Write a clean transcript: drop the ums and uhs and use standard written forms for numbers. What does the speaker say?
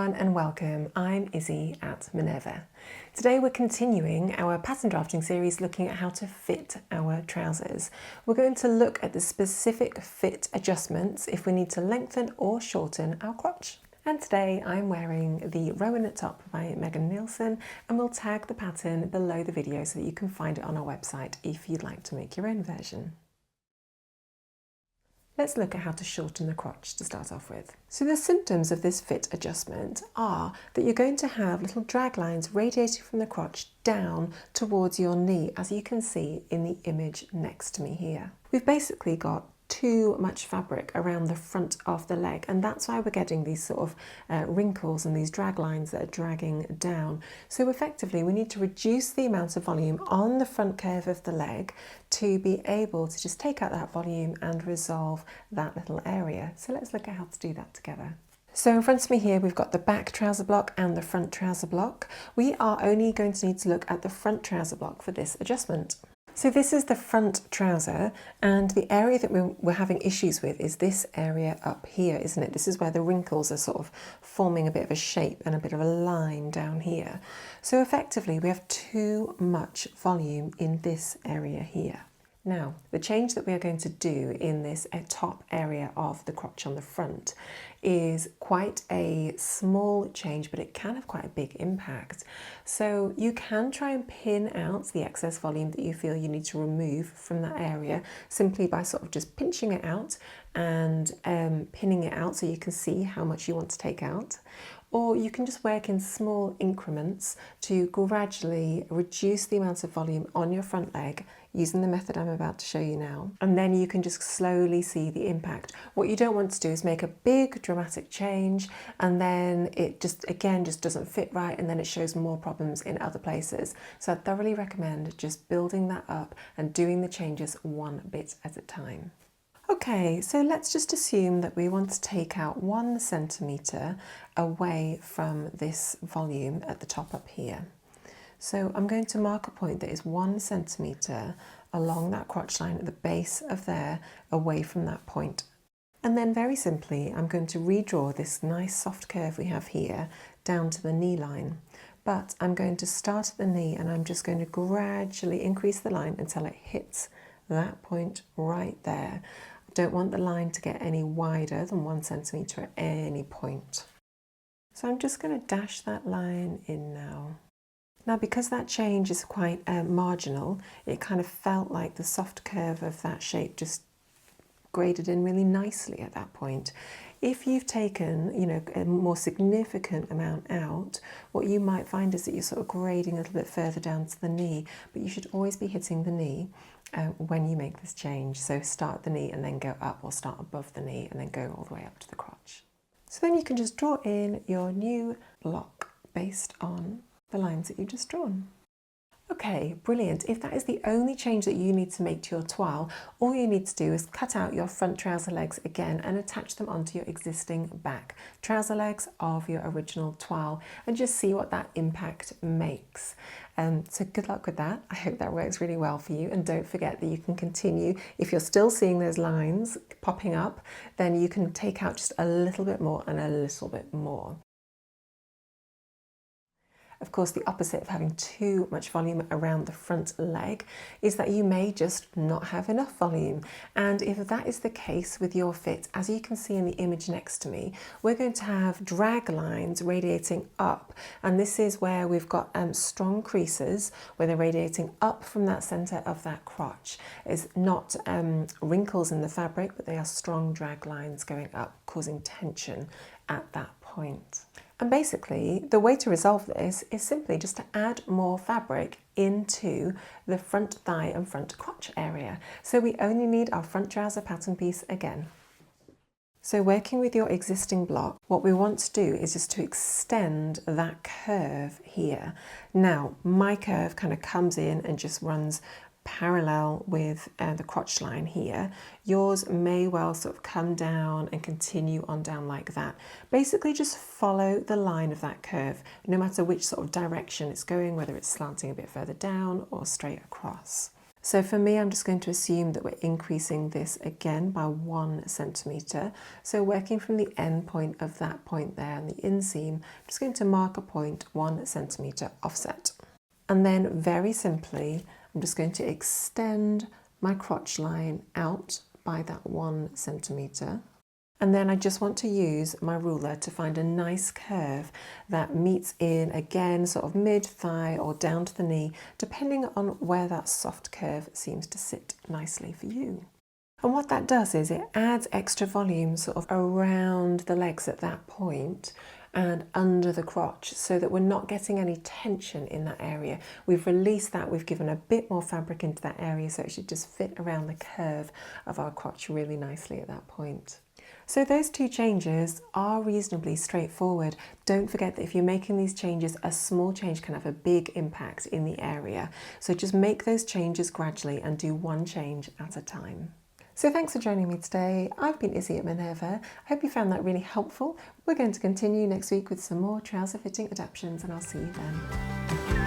everyone and welcome. I'm Izzy at Minerva. Today we're continuing our pattern drafting series looking at how to fit our trousers. We're going to look at the specific fit adjustments if we need to lengthen or shorten our crotch. And today I'm wearing the Rowan top by Megan Nielsen, and we'll tag the pattern below the video so that you can find it on our website if you'd like to make your own version. Let's look at how to shorten the crotch to start off with. So the symptoms of this fit adjustment are that you're going to have little drag lines radiating from the crotch down towards your knee, as you can see in the image next to me here. We've basically got too much fabric around the front of the leg, and that's why we're getting these sort of wrinkles and these drag lines that are dragging down. So effectively we need to reduce the amount of volume on the front curve of the leg to be able to just take out that volume and resolve that little area. So let's look at how to do that together. So in front of me here we've got the back trouser block and the front trouser block. We are only going to need to look at the front trouser block for this adjustment. So this is the front trouser, and the area that we're having issues with is this area up here, isn't it? This is where the wrinkles are sort of forming a bit of a shape and a bit of a line down here. So effectively we have too much volume in this area here. Now, the change that we are going to do in this top area of the crotch on the front is quite a small change, but it can have quite a big impact. So you can try and pin out the excess volume that you feel you need to remove from that area simply by sort of just pinching it out and pinning it out so you can see how much you want to take out. Or you can just work in small increments to gradually reduce the amount of volume on your front leg using the method I'm about to show you now. And then you can just slowly see the impact. What you don't want to do is make a big dramatic change and then it just doesn't fit right, and then it shows more problems in other places. So I thoroughly recommend just building that up and doing the changes one bit at a time. Okay, so let's just assume that we want to take out 1 centimetre away from this volume at the top up here. So I'm going to mark a point that is 1 centimetre along that crotch line at the base of there, away from that point. And then very simply, I'm going to redraw this nice soft curve we have here down to the knee line. But I'm going to start at the knee and I'm just going to gradually increase the line until it hits that point right there. I don't want the line to get any wider than 1 centimetre at any point. So I'm just going to dash that line in now. Now, because that change is quite marginal, it kind of felt like the soft curve of that shape just graded in really nicely at that point. If you've taken, a more significant amount out, what you might find is that you're sort of grading a little bit further down to the knee, but you should always be hitting the knee when you make this change. So start at the knee and then go up, or start above the knee and then go all the way up to the crotch. So then you can just draw in your new block based on the lines that you've just drawn. Okay, brilliant. If that is the only change that you need to make to your toile, all you need to do is cut out your front trouser legs again and attach them onto your existing back trouser legs of your original toile and just see what that impact makes. So good luck with that. I hope that works really well for you, and don't forget that you can continue. If you're still seeing those lines popping up, then you can take out just a little bit more and a little bit more. Of course, the opposite of having too much volume around the front leg is that you may just not have enough volume. And if that is the case with your fit, as you can see in the image next to me, we're going to have drag lines radiating up. And this is where we've got strong creases where they're radiating up from that center of that crotch. It's not wrinkles in the fabric, but they are strong drag lines going up, causing tension at that point. And basically, the way to resolve this is simply just to add more fabric into the front thigh and front crotch area. So we only need our front trouser pattern piece again. So working with your existing block, what we want to do is just to extend that curve here. Now, my curve kind of comes in and just runs parallel with the crotch line here. Yours may well sort of come down and continue on down like that. Basically just follow the line of that curve, no matter which sort of direction it's going, whether it's slanting a bit further down or straight across. So for me, I'm just going to assume that we're increasing this again by 1 centimetre. So working from the end point of that point there and the inseam, I'm just going to mark a point 1 centimetre offset. And then very simply, I'm just going to extend my crotch line out by that 1 centimetre. And then I just want to use my ruler to find a nice curve that meets in again sort of mid-thigh or down to the knee, depending on where that soft curve seems to sit nicely for you. And what that does is it adds extra volume sort of around the legs at that point and under the crotch, so that we're not getting any tension in that area. We've released that, we've given a bit more fabric into that area, so it should just fit around the curve of our crotch really nicely at that point. So those two changes are reasonably straightforward. Don't forget that if you're making these changes, a small change can have a big impact in the area. So just make those changes gradually and do one change at a time. So thanks for joining me today. I've been Izzy at Minerva. I hope you found that really helpful. We're going to continue next week with some more trouser fitting adaptations, and I'll see you then.